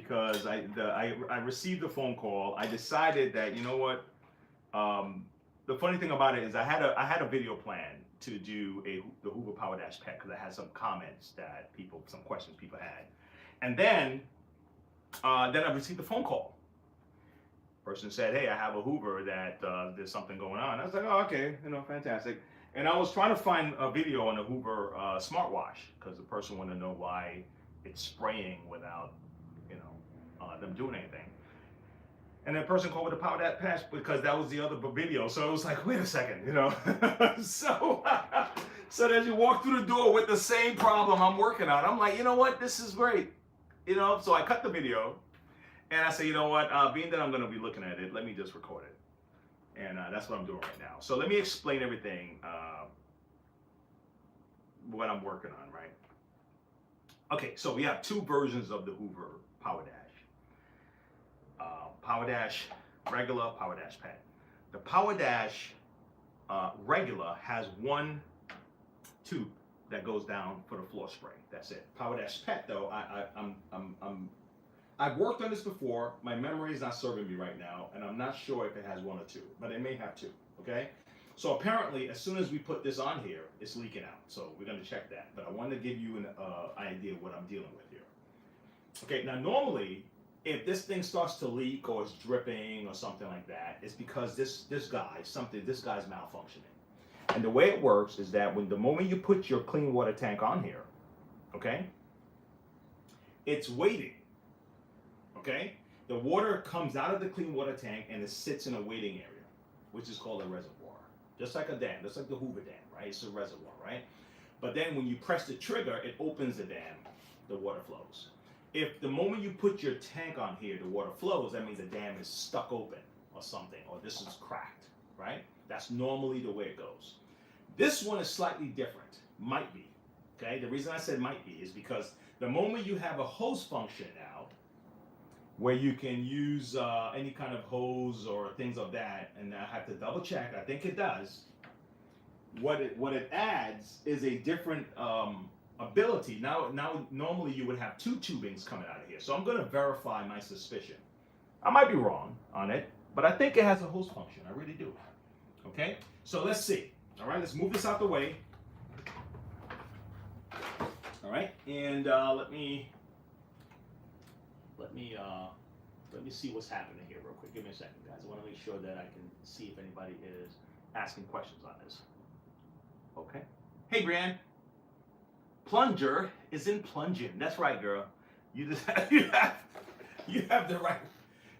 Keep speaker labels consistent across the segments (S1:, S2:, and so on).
S1: because I received a phone call. I decided that, you know what, the funny thing about it is I had a video plan to do the Hoover Power Dash Pet because I had some comments that some questions people had, and then I received a phone call. Person said, "Hey, I have a Hoover that there's something going on." I was like, "Oh, okay, fantastic." And I was trying to find a video on the Hoover smartwatch because the person wanted to know why it's spraying without, them doing anything. And that person called with a Power Dash Patch because that was the other video. So it was like, wait a second, so as you walk through the door with the same problem I'm working on, I'm like, you know what, this is great, So I cut the video, and I say, you know what, being that I'm going to be looking at it, let me just record it. And that's what I'm doing right now. So let me explain everything, what I'm working on, right? Okay, so we have two versions of the Hoover Power Dash. Power Dash regular, Power Dash Pet. The Power Dash regular has one tube that goes down for the floor spray. That's it. Power Dash Pet, though, I've worked on this before. My memory is not serving me right now, and I'm not sure if it has one or two, but it may have two. Okay. So apparently, as soon as we put this on here, it's leaking out. So we're going to check that. But I wanted to give you an idea of what I'm dealing with here. Okay. Now, normally, if this thing starts to leak or is dripping or something like that, it's because this guy's malfunctioning. And the way it works is that the moment you put your clean water tank on here, okay, it's waiting. Okay, the water comes out of the clean water tank and it sits in a waiting area, which is called a reservoir. Just like a dam, just like the Hoover Dam, right? It's a reservoir, right? But then when you press the trigger, it opens the dam, the water flows. If the moment you put your tank on here, the water flows, that means the dam is stuck open or something, or this is cracked, right? That's normally the way it goes. This one is slightly different, might be, okay? The reason I said might be is because the moment you have a hose function now, where you can use any kind of hose or things of that, and I have to double check, I think it does. What it adds is a different ability. Now normally you would have two tubings coming out of here. So I'm going to verify my suspicion. I might be wrong on it, but I think it has a hose function. I really do. Okay, so let's see. All right, let's move this out the way. All right, and let me see what's happening here real quick. Give me a second, guys. I want to make sure that I can see if anybody is asking questions on this. Okay. Hey, Brian. Plunger is in plunging. That's right, girl. You have the right.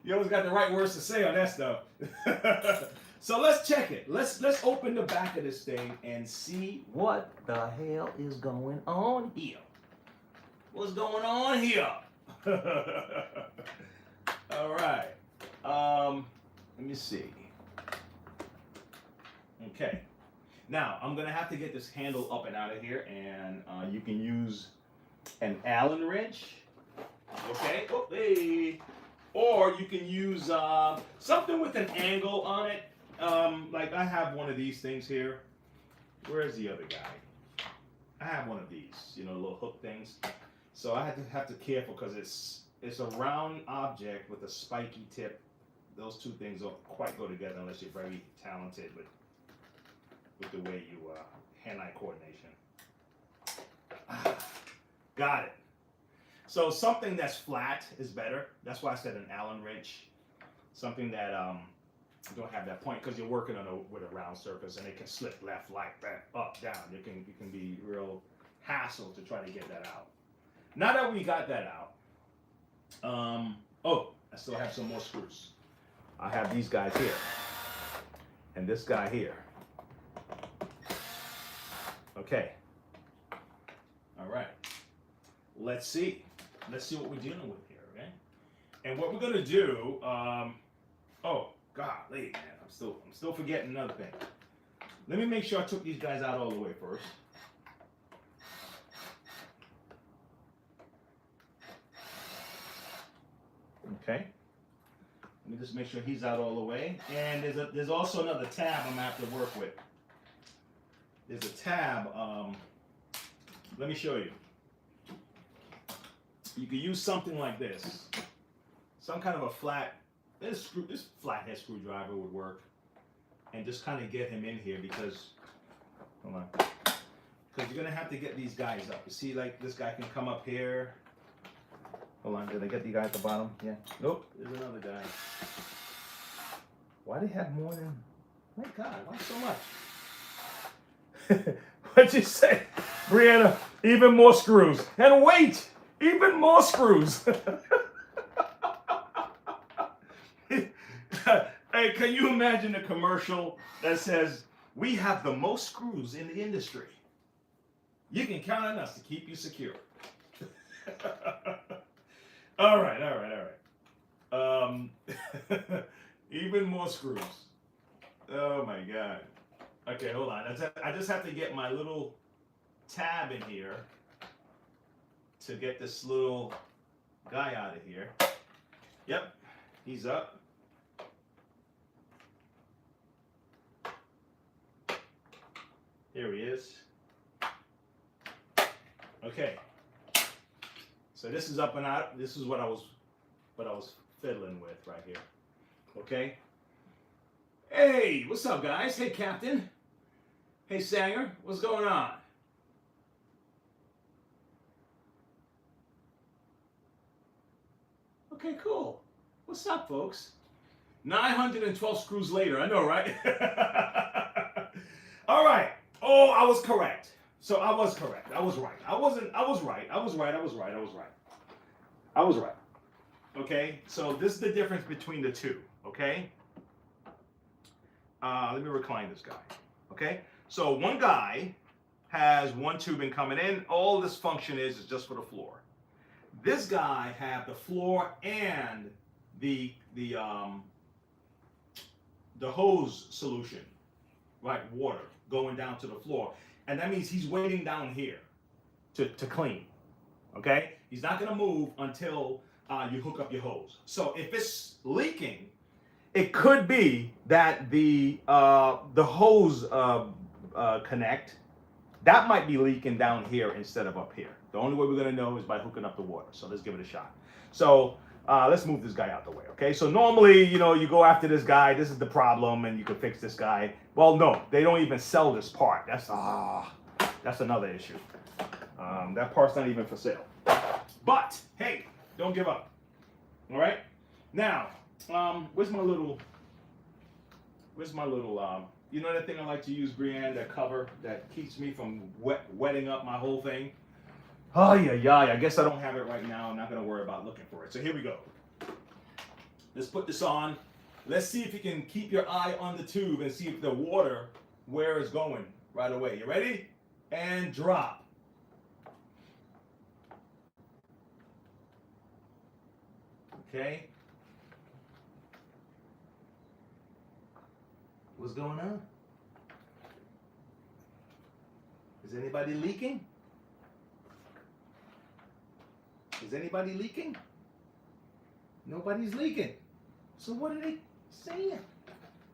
S1: You always got the right words to say on that stuff. So let's check it. Let's open the back of this thing and see what the hell is going on here. What's going on here? All right. Let me see. Okay. Now I'm gonna have to get this handle up and out of here, and you can use an Allen wrench. Okay. Oh, hey. Or you can use something with an angle on it. Like I have one of these things here. Where's the other guy? I have one of these, little hook things. So I have to be careful because it's a round object with a spiky tip. Those two things don't quite go together unless you're very talented with the way you hand-eye coordination. Got it. So something that's flat is better. That's why I said an Allen wrench. Something that don't have that point because you're working with a round surface and it can slip left, like that, up, down. It can be real hassle to try to get that out. Now that we got that out, I still have some more screws. I have these guys here and this guy here. Okay. All right. Let's see what we're dealing with here, okay? And what we're gonna do, oh golly, man, I'm still forgetting another thing. Let me make sure I took these guys out all the way first. Okay. Let me just make sure he's out all the way. And there's also another tab I'm gonna have to work with. There's a tab. Let me show you. You can use something like this. some kind of a this flathead screwdriver would work, and just kind of get him in here because, hold on, because you're gonna have to get these guys up. You see, like this guy can come up here. Hold on, did I get the guy at the bottom? Yeah. Nope, there's another guy. Why do they have more than? My God, why so much? What'd you say, Brianna? Even more screws. And wait, even more screws. Hey, can you imagine a commercial that says, "We have the most screws in the industry. You can count on us to keep you secure." All right. Even more screws. Oh my God. Okay, hold on. I just have to get my little tab in here to get this little guy out of here. Yep, he's up. Here he is. Okay. So this is up and out. This is what I was fiddling with right here. Okay. Hey, what's up, guys? Hey, Captain. Hey, Sanger. What's going on? Okay, cool. What's up, folks? 912 screws later. I know, right? All right. Oh, I was correct. So I was correct. I was right. I was right. Okay, so this is the difference between the two, okay? Let me recline this guy, okay? So one guy has one tubing coming in. All this function is just for the floor. This guy have the floor and the hose solution, right? Water going down to the floor. And that means he's waiting down here to clean, okay? He's not gonna move until you hook up your hose. So if it's leaking, it could be that the hose connect, that might be leaking down here instead of up here. The only way we're gonna know is by hooking up the water. So let's give it a shot. So let's move this guy out the way, okay? So normally, you know, you go after this guy, this is the problem, and you can fix this guy. Well, no, they don't even sell this part. That's another issue. That part's not even for sale. But, hey, don't give up, all right? Now, where's my little, you know that thing I like to use, Brianne, that cover that keeps me from wetting up my whole thing? Oh, yeah, I guess I don't have it right now. I'm not going to worry about looking for it. So here we go. Let's put this on. Let's see if you can keep your eye on the tube and see if the water, where it's going right away. You ready? And drop. Okay. What's going on? Is anybody leaking? Is anybody leaking? Nobody's leaking. So what are they saying?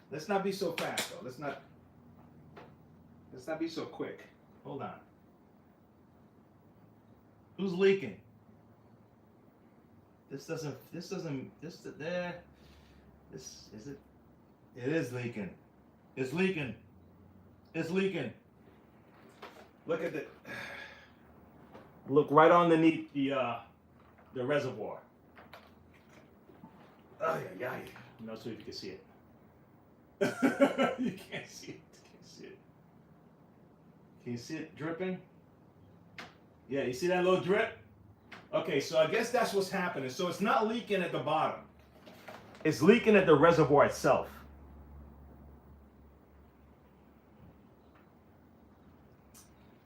S1: Let's not be so fast though. Let's not be so quick. Hold on. Who's leaking? This is it. It is leaking. It's leaking. It's leaking. Look at the, look right underneath the reservoir. Oh yeah. I'm not sure if you can see it. You can't see it. Can you see it dripping? Yeah, you see that little drip? Okay, so I guess that's what's happening. So it's not leaking at the bottom. It's leaking at the reservoir itself.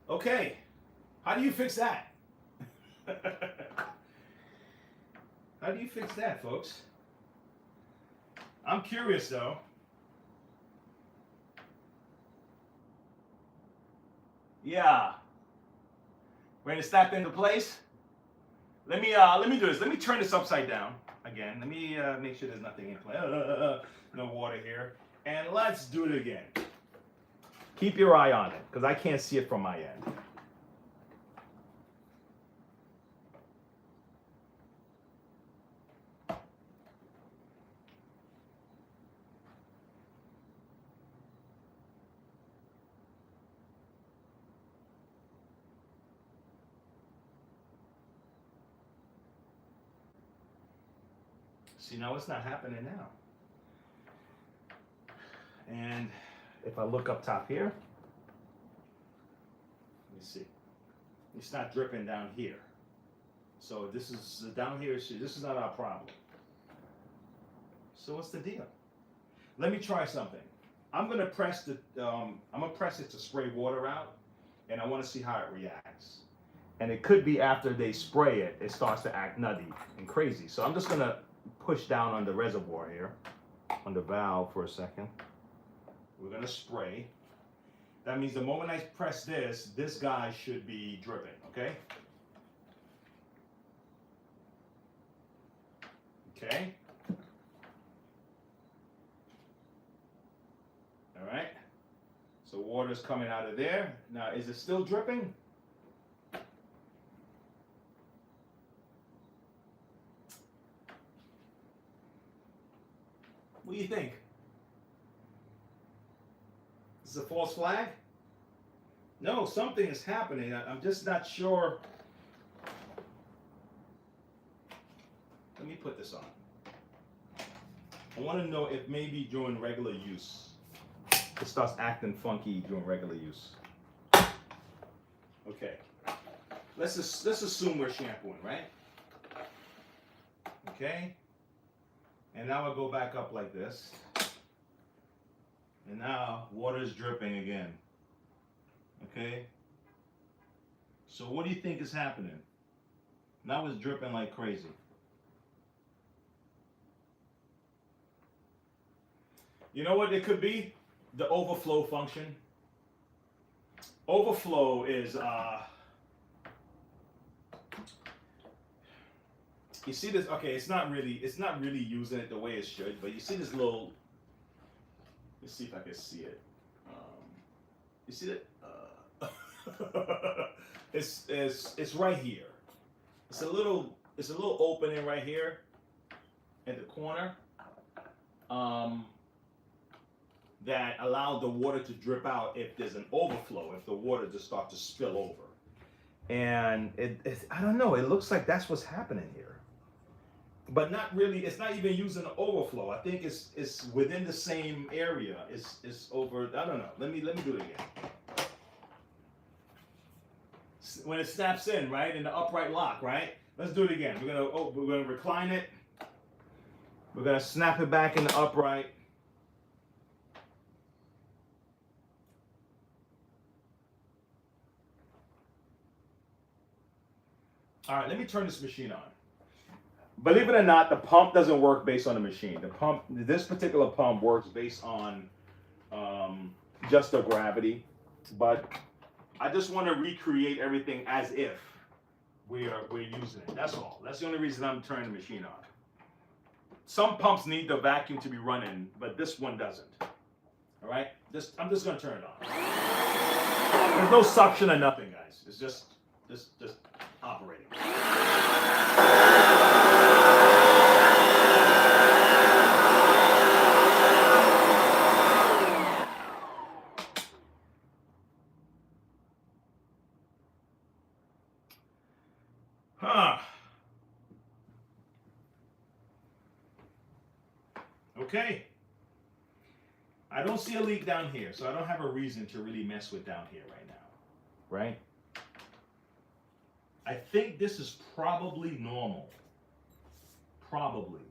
S1: Okay, how do you fix that? How do you fix that, folks? I'm curious though. Yeah. We're gonna snap into place. Let me do this. Let me turn this upside down again. Let me make sure there's nothing in place. No water here. And let's do it again. Keep your eye on it, because I can't see it from my end. See, now it's not happening now. And if I look up top here, let me see. It's not dripping down here. So this is down here. This is not our problem. So what's the deal? Let me try something. I'm gonna press it to spray water out, and I want to see how it reacts. And it could be after they spray it, it starts to act nutty and crazy. So I'm just gonna push down on the reservoir here, on the valve for a second. We're gonna spray. That means the moment I press this guy should be dripping, okay? Okay. All right. So water's coming out of there. Now, is it still dripping? What do you think? Is this a false flag? No, something is happening. I'm just not sure. Let me put this on. I want to know if maybe during regular use, it starts acting funky during regular use. Okay. Let's assume we're shampooing, right? Okay. And now I go back up like this. And now water is dripping again. Okay. So what do you think is happening? Now it's dripping like crazy. You know what it could be? The overflow function. Overflow is you see this? Okay, it's not really using it the way it should, but you see this little. Let's see if I can see it. You see that? It's right here. It's a little opening right here in the corner. That allowed the water to drip out if there's an overflow, if the water just starts to spill over. And I don't know, it looks like that's what's happening here. But not really, it's not even using the overflow. I think it's within the same area. It's over, I don't know. Let me do it again. When it snaps in, right, in the upright lock, right? Let's do it again. We're gonna recline it. We're gonna snap it back in the upright. All right, let me turn this machine on. Believe it or not, the pump doesn't work based on the machine. This particular pump works based on just the gravity. But I just want to recreate everything as if we're using it. That's all. That's the only reason I'm turning the machine on. Some pumps need the vacuum to be running, but this one doesn't. All right? I'm just going to turn it on. There's no suction or nothing, guys. It's just operating. Okay. I don't see a leak down here, so I don't have a reason to really mess with down here right now. Right? I think this is probably normal. Probably.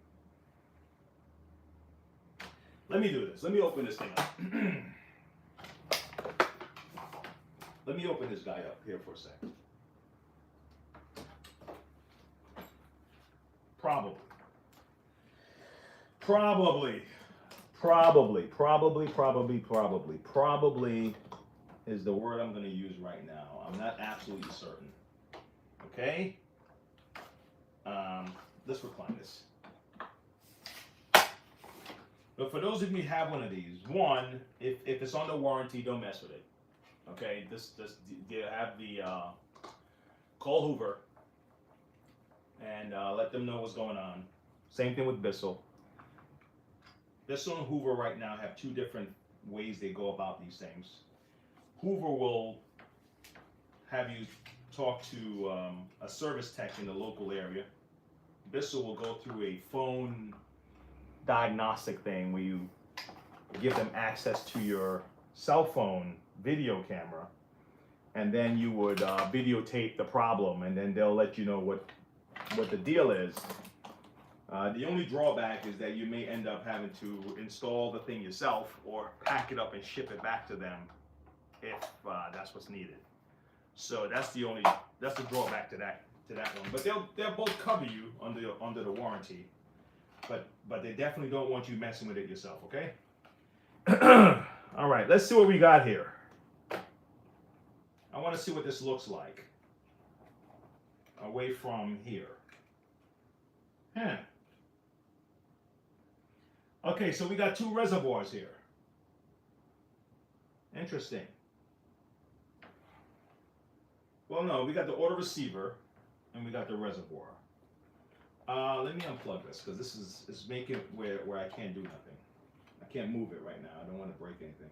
S1: Let me do this. Let me open this thing up. Let me open this guy up here for a second. Probably is the word I'm going to use right now. I'm not absolutely certain. Okay? Let's recline this. But for those of you who have one of these, one, if it's under warranty, don't mess with it. Okay? You have the call Hoover and let them know what's going on. Same thing with Bissell. Bissell and Hoover right now have two different ways they go about these things. Hoover will have you talk to a service tech in the local area, Bissell will go through a phone diagnostic thing where you give them access to your cell phone video camera, and then you would videotape the problem, and then they'll let you know what the deal is. The only drawback is that you may end up having to install the thing yourself or pack it up and ship it back to them if that's what's needed. So that's the drawback to that one. But they'll both cover you under the warranty. But they definitely don't want you messing with it yourself, okay? All right, let's see what we got here. I want to see what this looks like away from here. Huh. Okay, so we got two reservoirs here. Interesting. Well, no, we got the auto receiver and we got the reservoir. Let me unplug this because this is making it where I can't do nothing. I can't move it right now. I don't want to break anything.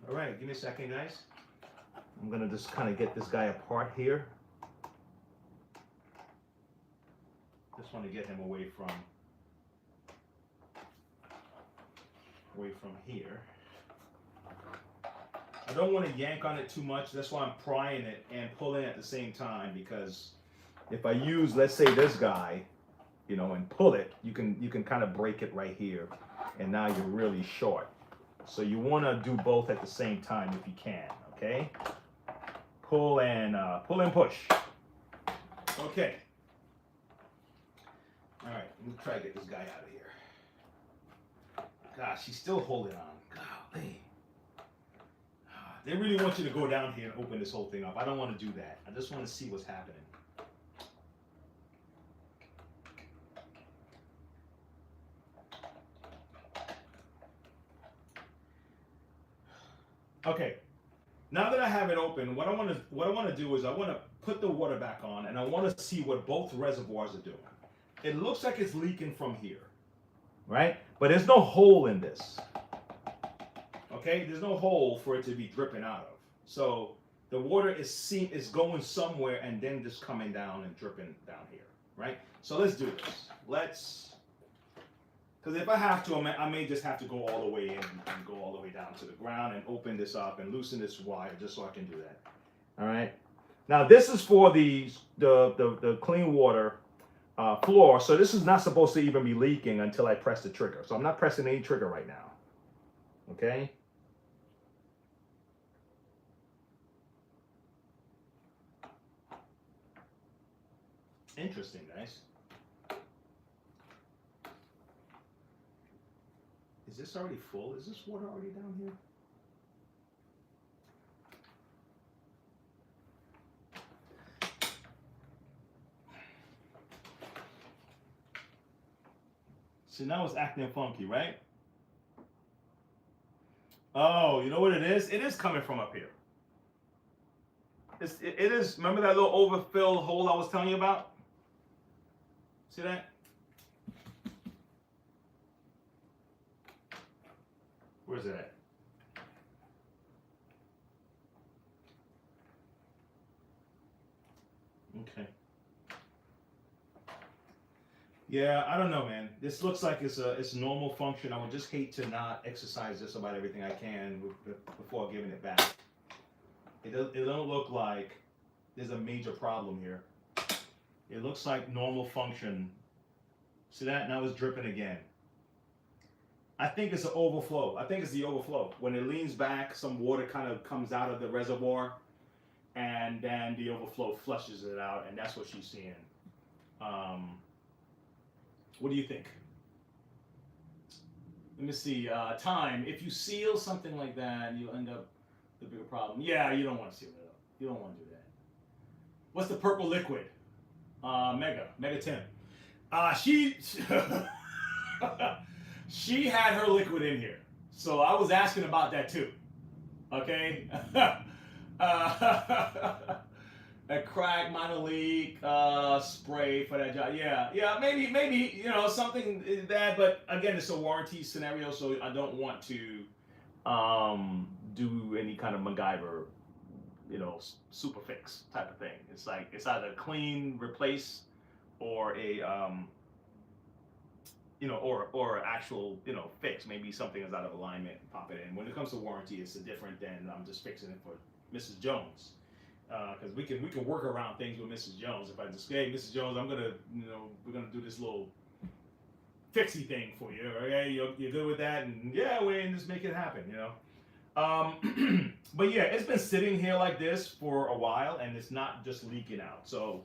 S1: All right, give me a second, guys. I'm gonna just kind of get this guy apart here. Just want to get him away from here. I don't want to yank on it too much. That's why I'm prying it and pulling at the same time, because if I use, let's say, this guy, you know, and pull it, you can kind of break it right here, and now you're really short. So you want to do both at the same time if you can. Okay, pull and push. Okay. All right, let me try to get this guy out of here. Gosh, he's still holding on. Golly. They really want you to go down here and open this whole thing up. I don't want to do that. I just want to see what's happening. Okay. Now that I have it open, what I want to do is I want to put the water back on, and I want to see what both reservoirs are doing. It looks like it's leaking from here, right? But there's no hole in this. Okay, there's no hole for it to be dripping out of. So the water is going somewhere and then just coming down and dripping down here, right? So let's do this. Because if I have to, I may just have to go all the way in and go all the way down to the ground and open this up and loosen this wire just so I can do that. All right. Now this is for the clean water floor. So this is not supposed to even be leaking until I press the trigger. So I'm not pressing any trigger right now. Okay. Interesting, guys. Is this already full? Is this water already down here? So now it's acting funky, right? Oh, you know what it is? It is coming from up here. It is, remember that little overfill hole I was telling you about? See that? Where's it at? Okay. Yeah, I don't know, man. This looks like it's a normal function. I would just hate to not exercise just about everything I can before giving it back. It don't look like there's a major problem here. It looks like normal function. See that? Now it's dripping again. I think it's an overflow. I think it's the overflow. When it leans back, some water kind of comes out of the reservoir, and then the overflow flushes it out, and that's what she's seeing. What do you think? Let me see. Time. If you seal something like that, you'll end up with a bigger problem. Yeah, you don't want to seal it up. You don't want to do that. What's the purple liquid? Mega Tim. She had her liquid in here, so I was asking about that too. Okay. A crack, minor leak, spray for that job. Yeah, maybe something that. But again, it's a warranty scenario, so I don't want to do any kind of MacGyver super fix type of thing. It's like it's either clean, replace, or a or actual, fix. Maybe something is out of alignment, pop it in. When it comes to warranty, it's different than I'm just fixing it for Mrs. Jones. Because we can work around things with Mrs. Jones. If I just, hey, Mrs. Jones, we're gonna do this little fixie thing for you. Okay, you're good with that, and yeah, Wayne, just make it happen. But yeah, it's been sitting here like this for a while, and it's not just leaking out. So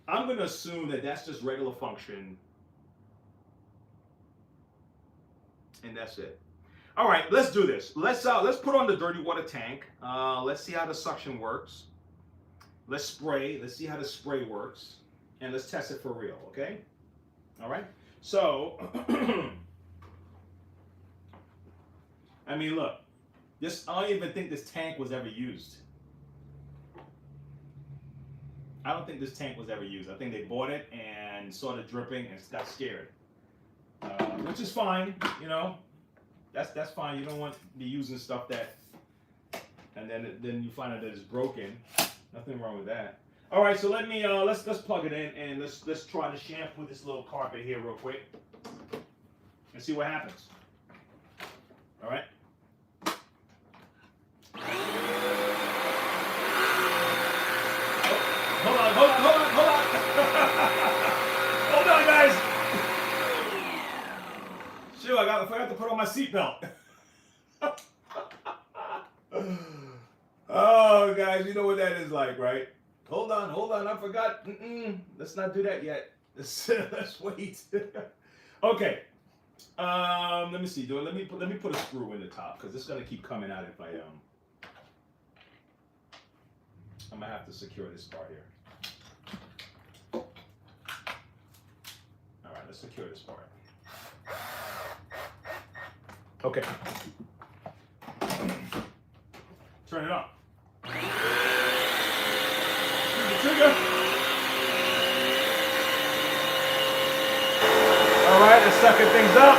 S1: I'm gonna assume that that's just regular function, and that's it. All right, let's do this. Let's put on the dirty water tank. Let's see how the suction works. Let's spray. Let's see how the spray works, and let's test it for real. Okay. All right. So, I mean, look. I don't even think this tank was ever used. I don't think this tank was ever used. I think they bought it and saw it dripping and got scared, which is fine. That's fine. You don't want to be using stuff that, and then you find out that it's broken. Nothing wrong with that. All right, so let's plug it in and let's try to shampoo this little carpet here real quick and see what happens. All right. Hold on. Hold on, guys. Shoot, I forgot to put on my seatbelt. Oh, guys, you know what that is like, right? Hold on, I forgot. Let's not do that yet. Let's wait. Okay. Let me see. Let me put a screw in the top because it's gonna keep coming out if I'm gonna have to secure this part here. All right, let's secure this part. Okay. Turn it on. Trigger. All right, let's sucking things up.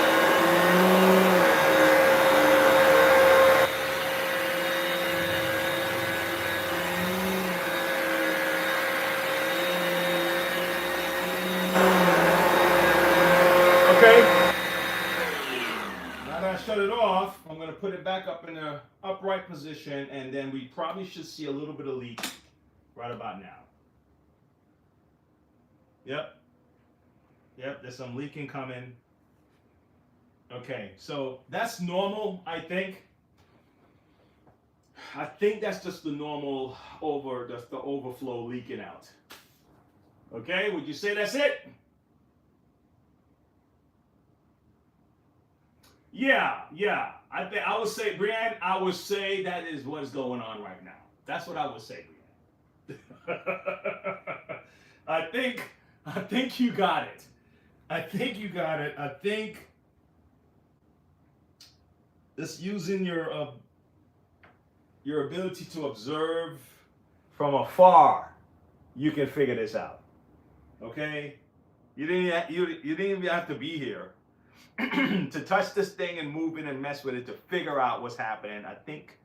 S1: Okay. Now that I shut it off, I'm going to put it back up in the upright position, and then we probably should see a little bit of leak right about now. Yep, there's some leaking coming. Okay, so that's normal, I think. I think that's just the normal the overflow leaking out. Okay, would you say that's it? Yeah. I would say, Brianne, I would say that is what is going on right now. That's what I would say, Brianne. I think you got it. I think it's using your ability to observe from afar. You can figure this out. Okay? You didn't even have to be here to touch this thing and move in and mess with it to figure out what's happening. I think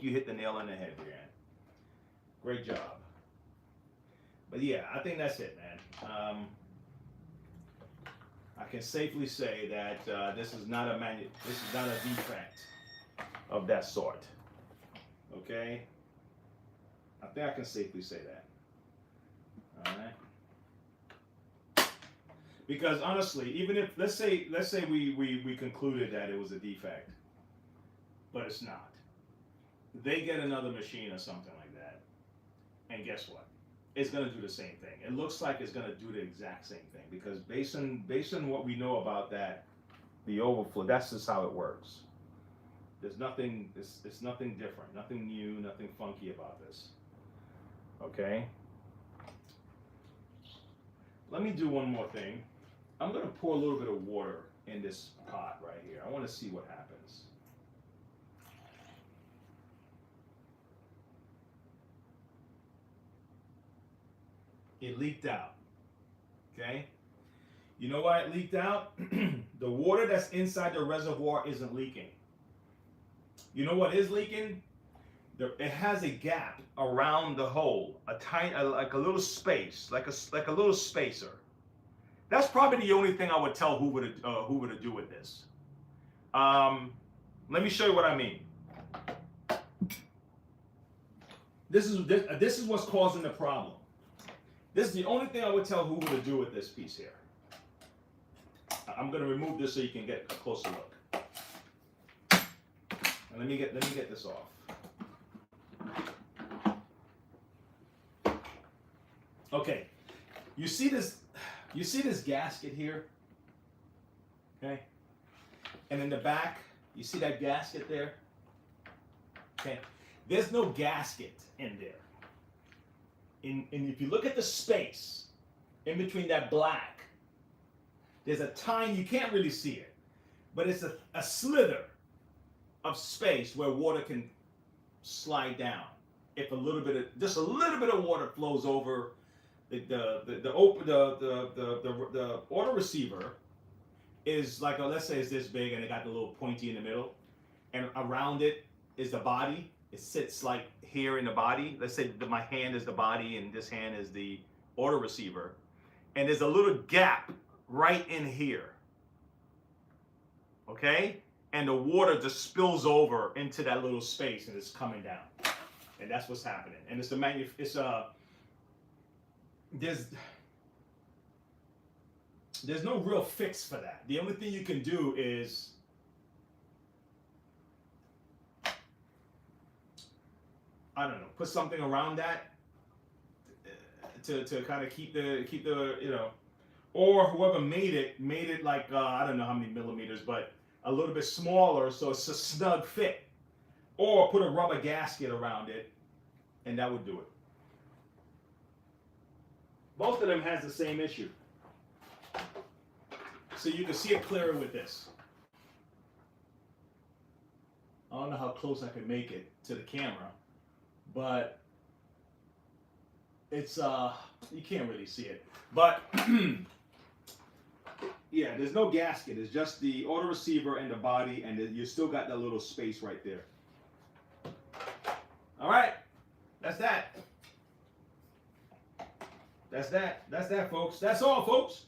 S1: you hit the nail on the head, Brianne. Great job. But yeah, I think that's it, man. I can safely say that this is not a defect of that sort. Okay? I think I can safely say that. All right? Because honestly, even if let's say we concluded that it was a defect, but it's not. They get another machine or something like that, and guess what? It's going to do the same thing. It looks like it's going to do the exact same thing because based on what we know about that, the overflow, that's just how it works. There's nothing, it's nothing different, nothing new, nothing funky about this. Okay? Let me do one more thing. I'm going to pour a little bit of water in this pot right here. I want to see what happens. It leaked out. Okay? You know why it leaked out? The water that's inside the reservoir isn't leaking. You know what is leaking? it has a gap around the hole, a tiny, like a little space, like a little spacer. That's probably the only thing I would tell Hoover to do with this. Let me show you what I mean. This is what's causing the problem. This is the only thing I would tell Hoover to do with this piece here. I'm going to remove this so you can get a closer look. And let me get this off. Okay, you see this gasket here? Okay, and in the back, you see that gasket there? Okay, there's no gasket in there. And if you look at the space in between that black, there's a tiny, you can't really see it, but it's a slither of space where water can slide down. If just a little bit of water flows over the auto receiver is like, let's say it's this big and it got the little pointy in the middle, and around it is the body. It sits like here in the body. Let's say that my hand is the body and this hand is the auto receiver, and there's a little gap right in here. Okay, and the water just spills over into that little space and it's coming down, and that's what's happening. And there's no real fix for that. The only thing you can do is I don't know, put something around that to kind of keep the or whoever made it like I don't know how many millimeters, but a little bit smaller so it's a snug fit, or put a rubber gasket around it, and that would do it. Both of them has the same issue. So you can see it clearer with this. I don't know how close I can make it to the camera, but it's you can't really see it. But yeah, there's no gasket. It's just the auto receiver and the body, and you still got that little space right there. All right, that's that. That's that, folks. That's all, folks.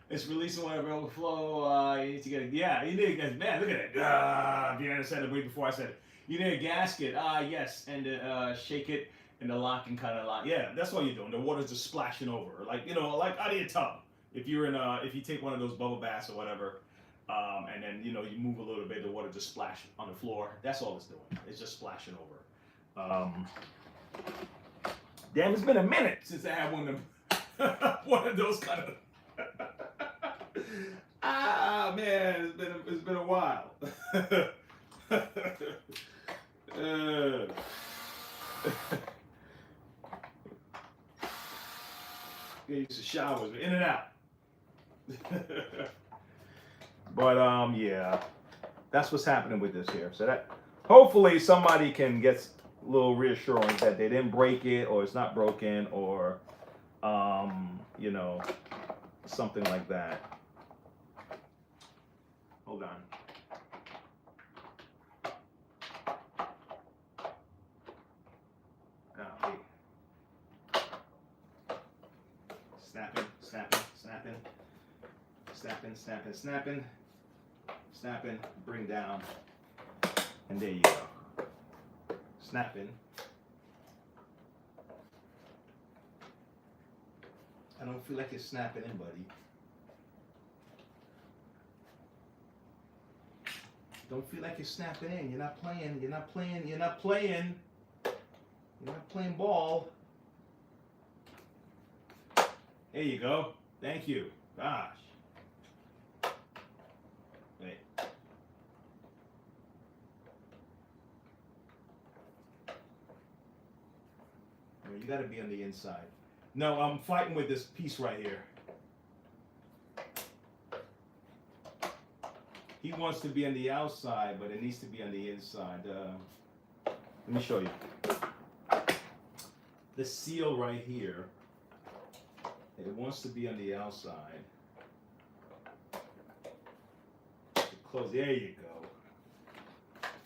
S1: It's releasing whatever overflow. You need to get a, yeah, you need a, man, look at it. Deanna said it way before I said it. You need a gasket. Yes, and shake it, and the lock and kind of lock. Yeah, that's what you're doing. The water's just splashing over, like like out of your tub. If you're in if you take one of those bubble baths or whatever, and then you move a little bit, the water just splash on the floor. That's all it's doing. It's just splashing over. Damn, it's been a minute since I had one of them. One of those kind of. Man, it's been a while. Get used to showers, in and out. But yeah, that's what's happening with this here. So that hopefully somebody can get a little reassurance that they didn't break it, or it's not broken, or something like that. Hold on. Oh, wait. Snapping, snapping, snapping, snapping, snapping, snapping, snapping, bring down, and there you go. Snapping. I don't feel like it's snapping in, buddy. Don't feel like you're snapping in. You're not playing. You're not playing. You're not playing. You're not playing ball. There you go. Thank you. Gosh. Wait. You got to be on the inside. No, I'm fighting with this piece right here. He wants to be on the outside, but it needs to be on the inside. Let me show you. The seal right here, it wants to be on the outside. Close. There you go.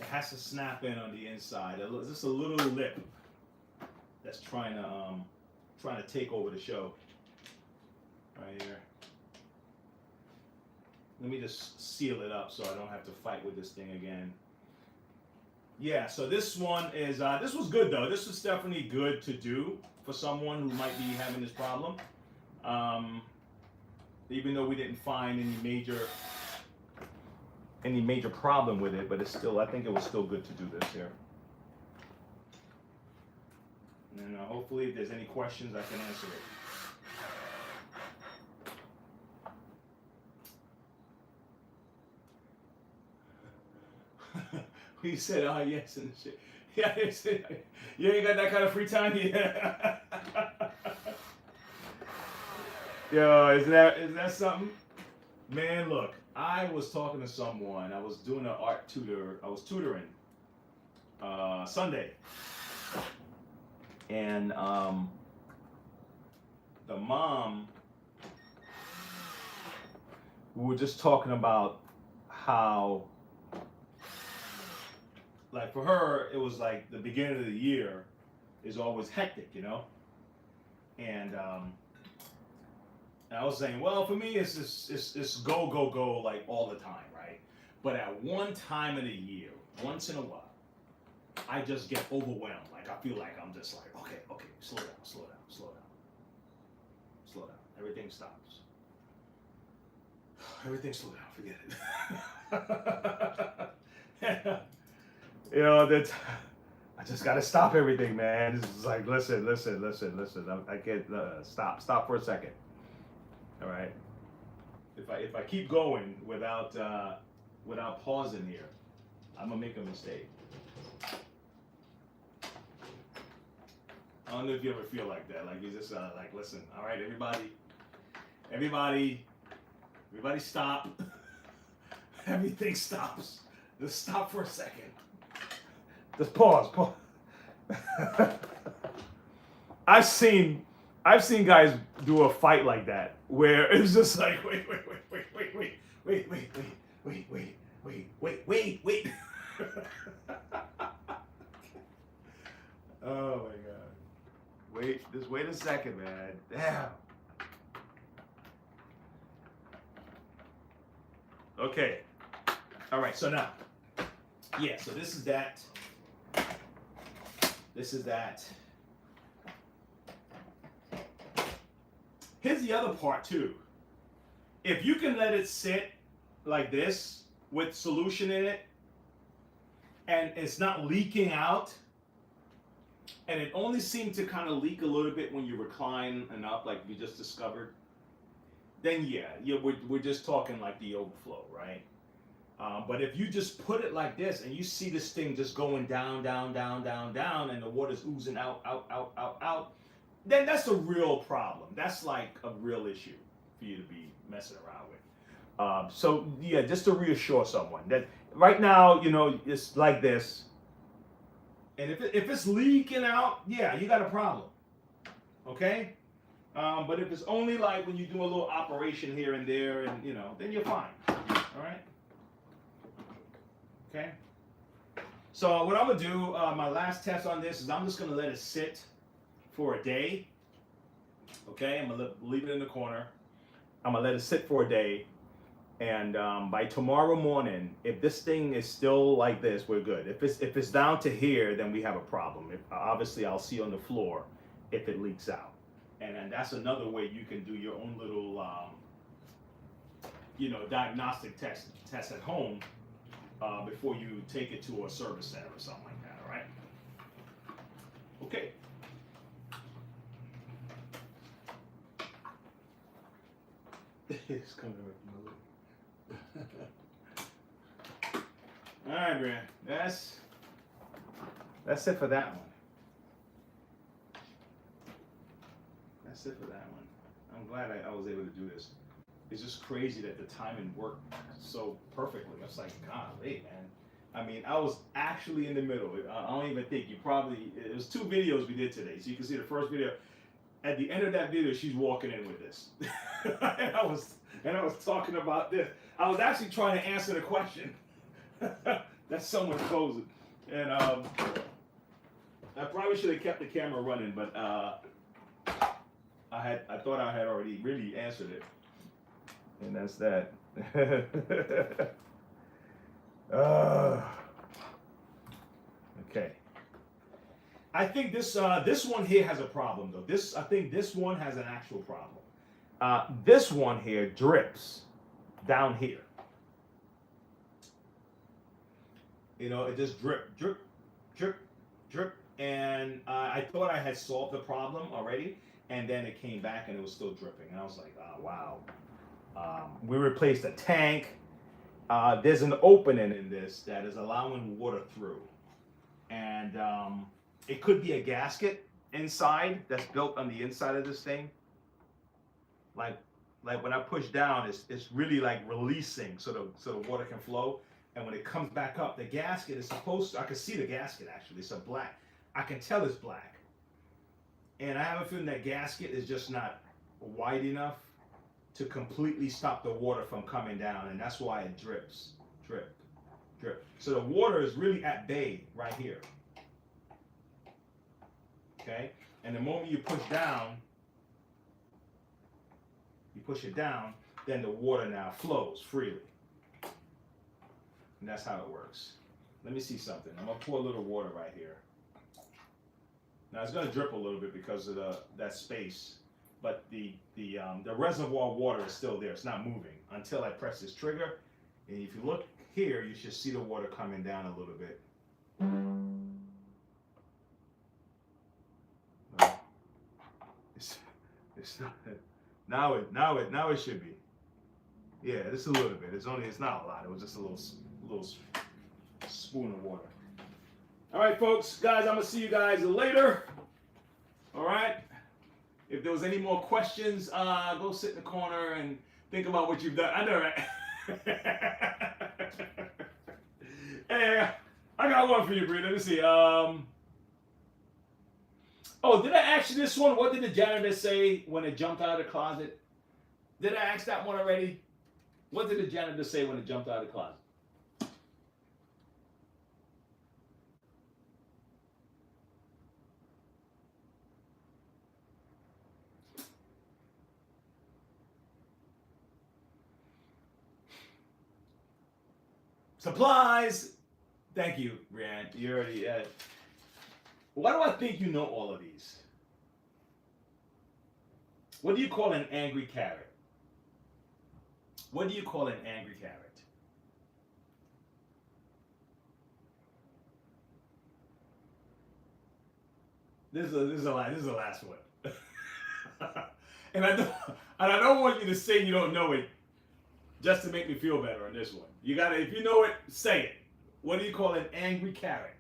S1: has to snap in on the inside. Just a little lip that's trying to take over the show. Right here. Let me just seal it up so I don't have to fight with this thing again. Yeah, so this one is, this was good though. This was definitely good to do for someone who might be having this problem. Even though we didn't find any major problem with it, but it's still, I think it was still good to do this here. And hopefully if there's any questions, I can answer it. He said, oh yes, and shit. Yeah, you ain't got that kind of free time yet. Yo, is that something? Man, look, I was talking to someone. I was doing an art tutor. I was tutoring Sunday, and the mom, we were just talking about how, like for her, it was like the beginning of the year is always hectic, you know, and I was saying, well, for me, it's go, go, go, like all the time, right? But at one time of the year, once in a while, I just get overwhelmed. Like, I feel like I'm just like, okay, slow down. Everything stops. Everything slow down, forget it. You know, I just got to stop everything, man. This is like, listen. I can't, stop for a second. All right. If I keep going without pausing here, I'm gonna make a mistake. I don't know if you ever feel like that. Like you just like, listen. All right, everybody, stop. Everything stops. Just stop for a second. Just pause. I've seen guys do a fight like that where it's just like wait. Oh my God. Just wait a second, man. Damn. Okay. All right, so now. Yeah, so this is that. Here's the other part too. If you can let it sit like this with solution in it and it's not leaking out, and it only seemed to kind of leak a little bit when you recline and up like we just discovered, then yeah, we're just talking like the overflow, right? But if you just put it like this and you see this thing just going down, and the water's oozing out, then that's a real problem. That's like a real issue for you to be messing around with. So yeah, just to reassure someone that right now, you know, it's like this. And if it's leaking out, yeah, you got a problem. Okay? But if it's only like when you do a little operation here and there, and you know, then you're fine. All right? Okay? So what I'm gonna do, my last test on this is I'm just gonna let it sit for a day. Okay, I'm gonna leave it in the corner. I'm gonna let it sit for a day, and by tomorrow morning, if this thing is still like this, we're good. If it's down to here, then we have a problem. Obviously, I'll see on the floor if it leaks out, and then that's another way you can do your own little, diagnostic test at home before you take it to a service center or something like that. All right? Okay. It's coming right from the All right, Brian. That's it for that one. That's it for that one. I'm glad I was able to do this. It's just crazy that the timing worked so perfectly. It's like, golly, man. I mean, I was actually in the middle. I don't even think it was 2 videos we did today. So you can see the first video. At the end of that video, she's walking in with this. and I was talking about this. I was actually trying to answer the question. That's someone closing. And I probably should have kept the camera running, but I thought I had already really answered it. And that's that. Okay. I think this one here has a problem though. I think this one has an actual problem. This one here drips down here. You know, it just drip, drip, drip, drip. And I thought I had solved the problem already, and then it came back and it was still dripping. And I was like, oh, wow. We replaced a tank. There's an opening in this that is allowing water through. And it could be a gasket inside that's built on the inside of this thing. Like when I push down, it's really like releasing so the water can flow. And when it comes back up, the gasket is supposed to, I can see the gasket actually, it's a black. I can tell it's black. And I have a feeling that gasket is just not wide enough to completely stop the water from coming down. And that's why it drips, drip, drip. So the water is really at bay right here. Okay? And the moment you push down, you push it down, then the water now flows freely. And that's how it works. Let me see something. I'm gonna pour a little water right here. Now it's gonna drip a little bit because of that space, but the reservoir water is still there. It's not moving until I press this trigger. And if you look here, you should see the water coming down a little bit. It's not, now it should be. Yeah, just a little bit. It's not a lot. It was just a little spoon of water. All right, folks, guys, I'm gonna see you guys later. All right. If there was any more questions, go sit in the corner and think about what you've done. I know, right? Hey, I got one for you, Bree. Let me see. Oh, did I ask you this one? What did the janitor say when it jumped out of the closet? Did I ask that one already? What did the janitor say when it jumped out of the closet? Supplies! Thank you, Brianne. You already why do I think you know all of these? What do you call an angry carrot? What do you call an angry carrot? This is the last one. And I don't want you to say you don't know it just to make me feel better on this one. You gotta, if you know it, say it. What do you call an angry carrot?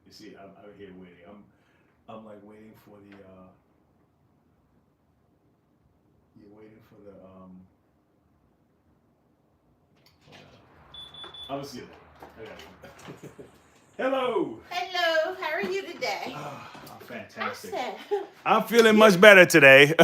S1: You see, I'm here waiting. I'm like waiting for the you're waiting for the I'm gonna see you later. Hello.
S2: Hello, how are you today?
S1: I'm fantastic.
S2: I said,
S1: I'm feeling much better today.